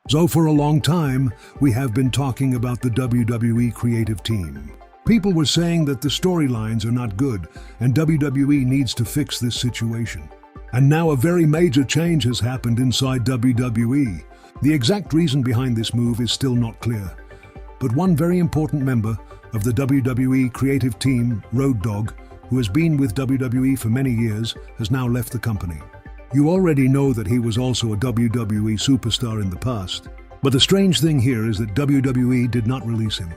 So for a long time, we have been talking about the WWE creative team. People were saying that the storylines are not good and WWE needs to fix this situation. And now a very major change has happened inside WWE. The exact reason behind this move is still not clear. But one very important member of the WWE creative team, Road Dogg, who has been with WWE for many years, has now left the company. You already know that he was also a WWE superstar in the past. But the strange thing here is that WWE did not release him.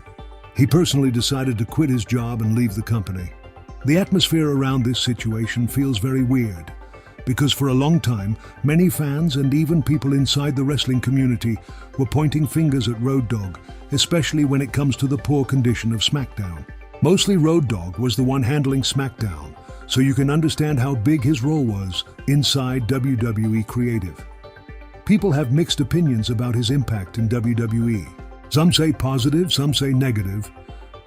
He personally decided to quit his job and leave the company. The atmosphere around this situation feels very weird, because for a long time, many fans and even people inside the wrestling community were pointing fingers at Road Dogg, especially when it comes to the poor condition of SmackDown. Mostly Road Dogg was the one handling SmackDown, so you can understand how big his role was inside WWE Creative. People have mixed opinions about his impact in WWE. Some say positive, some say negative,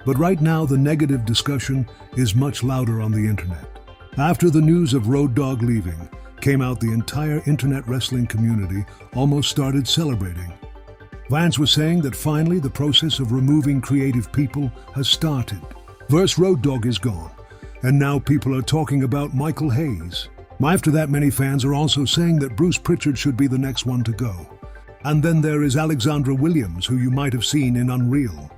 but right now the negative discussion is much louder on the internet. After the news of Road Dogg leaving came out, the entire internet wrestling community almost started celebrating. Fans were saying that finally the process of removing creative people has started. Road Dogg is gone, and now people are talking about Michael Hayes. After that, many fans are also saying that Bruce Pritchard should be the next one to go. And then there is Alexandra Williams, who you might have seen in Unreal.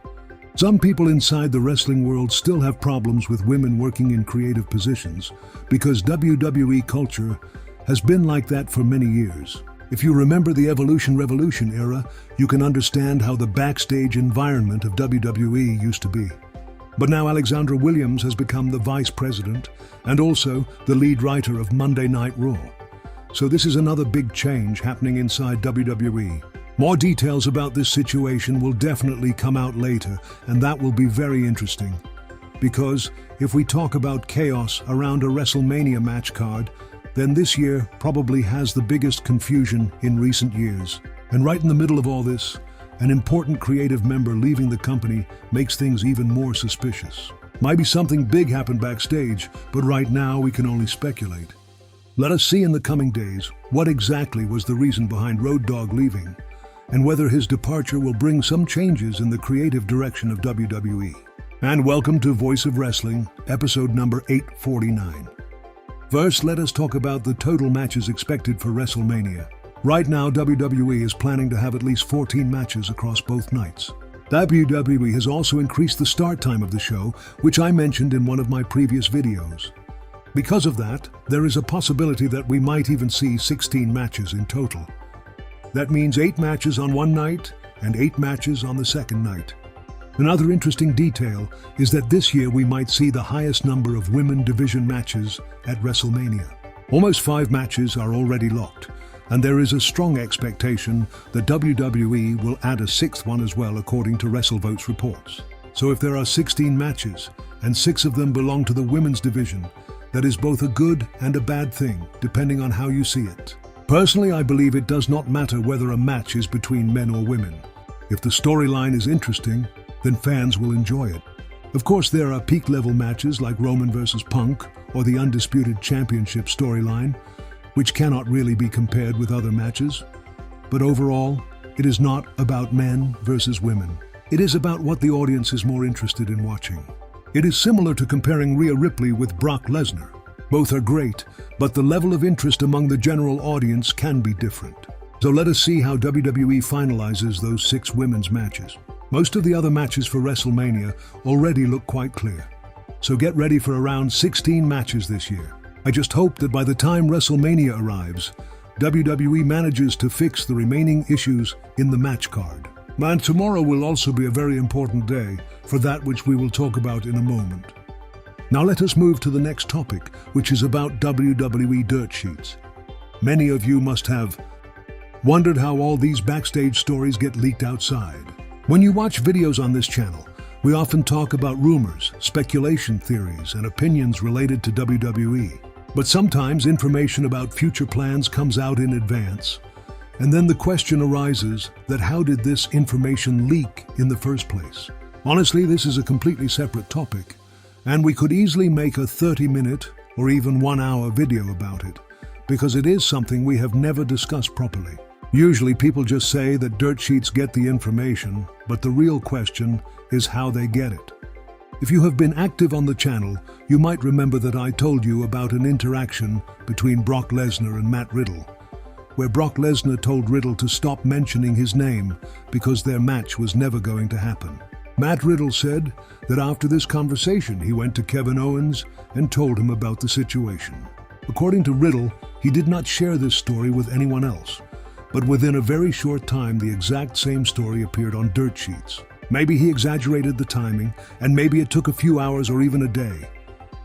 Some people inside the wrestling world still have problems with women working in creative positions because WWE culture has been like that for many years. If you remember the Evolution Revolution era, you can understand how the backstage environment of WWE used to be. But now Alexandra Williams has become the vice president and also the lead writer of Monday Night Raw. So this is another big change happening inside WWE. More details about this situation will definitely come out later, and that will be very interesting. Because if we talk about chaos around a WrestleMania match card, then this year probably has the biggest confusion in recent years. And right in the middle of all this, an important creative member leaving the company makes things even more suspicious. Maybe something big happened backstage, but right now we can only speculate. Let us see in the coming days what exactly was the reason behind Road Dogg leaving, and whether his departure will bring some changes in the creative direction of WWE. And welcome to Voice of Wrestling, episode number 849. First, let us talk about the total matches expected for WrestleMania. Right now, WWE is planning to have at least 14 matches across both nights. WWE has also increased the start time of the show, which I mentioned in one of my previous videos. Because of that, there is a possibility that we might even see 16 matches in total. That means 8 matches on one night and 8 matches on the second night. Another interesting detail is that this year we might see the highest number of women division matches at WrestleMania. Almost 5 matches are already locked, and there is a strong expectation that WWE will add a 6th one as well, according to WrestleVote's reports. So if there are 16 matches and 6 of them belong to the women's division, that is both a good and a bad thing, depending on how you see it. Personally, I believe it does not matter whether a match is between men or women. If the storyline is interesting, then fans will enjoy it. Of course, there are peak-level matches like Roman versus Punk or the Undisputed Championship storyline, which cannot really be compared with other matches. But overall, it is not about men versus women. It is about what the audience is more interested in watching. It is similar to comparing Rhea Ripley with Brock Lesnar. Both are great, but the level of interest among the general audience can be different. So let us see how WWE finalizes those 6 women's matches. Most of the other matches for WrestleMania already look quite clear. So get ready for around 16 matches this year. I just hope that by the time WrestleMania arrives, WWE manages to fix the remaining issues in the match card. And tomorrow will also be a very important day for that which we will talk about in a moment. Now let us move to the next topic, which is about WWE dirt sheets. Many of you must have wondered how all these backstage stories get leaked outside. When you watch videos on this channel, we often talk about rumors, speculation theories, and opinions related to WWE. But sometimes information about future plans comes out in advance, and then the question arises that how did this information leak in the first place? Honestly, this is a completely separate topic, and we could easily make a 30-minute or even 1-hour video about it, because it is something we have never discussed properly. Usually people just say that dirt sheets get the information, but the real question is how they get it. If you have been active on the channel, you might remember that I told you about an interaction between Brock Lesnar and Matt Riddle, where Brock Lesnar told Riddle to stop mentioning his name because their match was never going to happen. Matt Riddle said that after this conversation, he went to Kevin Owens and told him about the situation. According to Riddle, he did not share this story with anyone else, but within a very short time, the exact same story appeared on dirt sheets. Maybe he exaggerated the timing, and maybe it took a few hours or even a day.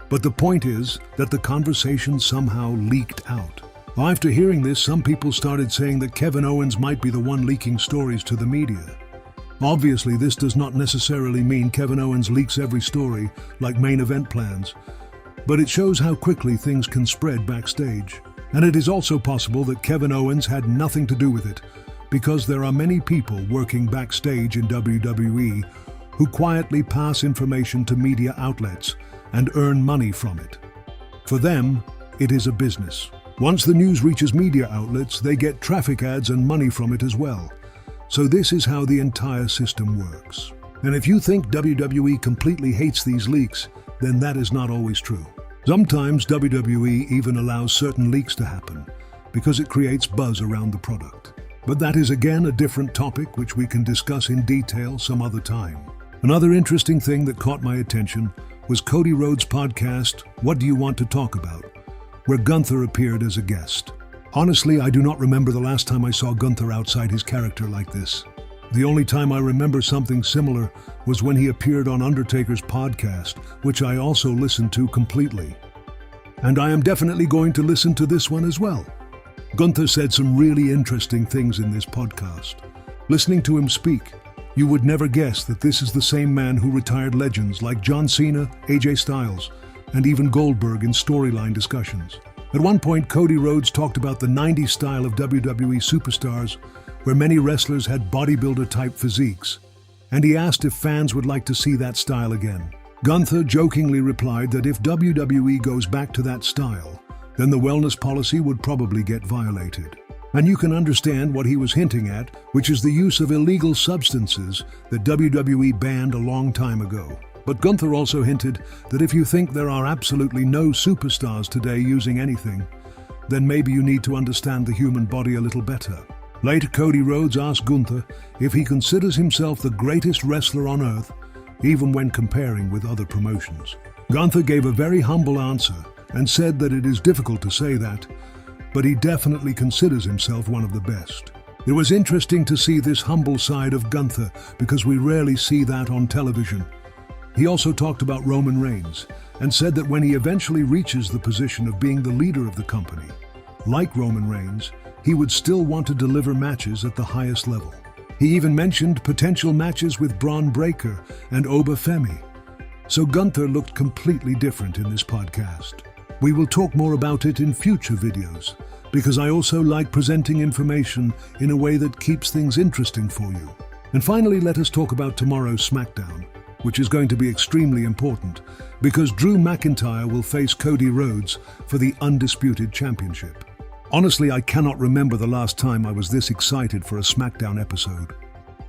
But the point is that the conversation somehow leaked out. After hearing this, some people started saying that Kevin Owens might be the one leaking stories to the media. Obviously, this does not necessarily mean Kevin Owens leaks every story like main event plans, but it shows how quickly things can spread backstage. And it is also possible that Kevin Owens had nothing to do with it, because there are many people working backstage in WWE who quietly pass information to media outlets and earn money from it. For them, it is a business. Once the news reaches media outlets, they get traffic ads and money from it as well. So this is how the entire system works. And if you think WWE completely hates these leaks, then that is not always true. Sometimes WWE even allows certain leaks to happen because it creates buzz around the product. But that is again a different topic which we can discuss in detail some other time. Another interesting thing that caught my attention was Cody Rhodes' podcast, What Do You Want to Talk About?, where Gunther appeared as a guest. Honestly, I do not remember the last time I saw Gunther outside his character like this. The only time I remember something similar was when he appeared on Undertaker's podcast, which I also listened to completely. And I am definitely going to listen to this one as well. Gunther said some really interesting things in this podcast. Listening to him speak, you would never guess that this is the same man who retired legends like John Cena, AJ Styles, and even Goldberg in storyline discussions. At one point, Cody Rhodes talked about the 90s style of WWE superstars, where many wrestlers had bodybuilder-type physiques, and he asked if fans would like to see that style again. Gunther jokingly replied that if WWE goes back to that style, then the wellness policy would probably get violated. And you can understand what he was hinting at, which is the use of illegal substances that WWE banned a long time ago. But Gunther also hinted that if you think there are absolutely no superstars today using anything, then maybe you need to understand the human body a little better. Later, Cody Rhodes asked Gunther if he considers himself the greatest wrestler on earth, even when comparing with other promotions. Gunther gave a very humble answer and said that it is difficult to say that, but he definitely considers himself one of the best. It was interesting to see this humble side of Gunther because we rarely see that on television. He also talked about Roman Reigns and said that when he eventually reaches the position of being the leader of the company, like Roman Reigns, he would still want to deliver matches at the highest level. He even mentioned potential matches with Braun Breaker and Oba Femi. So Gunther looked completely different in this podcast. We will talk more about it in future videos, because I also like presenting information in a way that keeps things interesting for you. And finally, let us talk about tomorrow's SmackDown, which is going to be extremely important, because Drew McIntyre will face Cody Rhodes for the Undisputed Championship. Honestly, I cannot remember the last time I was this excited for a SmackDown episode.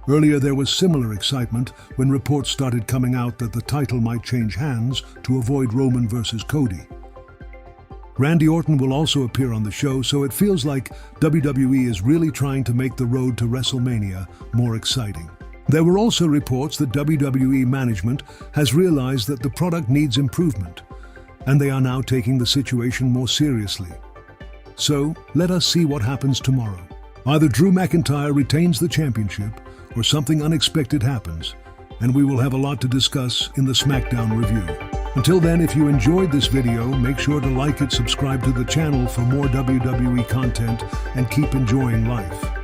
Earlier, there was similar excitement when reports started coming out that the title might change hands to avoid Roman versus Cody. Randy Orton will also appear on the show, so it feels like WWE is really trying to make the road to WrestleMania more exciting. There were also reports that WWE management has realized that the product needs improvement, and they are now taking the situation more seriously. So, let us see what happens tomorrow. Either Drew McIntyre retains the championship, or something unexpected happens, and we will have a lot to discuss in the SmackDown review. Until then, if you enjoyed this video, make sure to like it, subscribe to the channel for more WWE content, and keep enjoying life.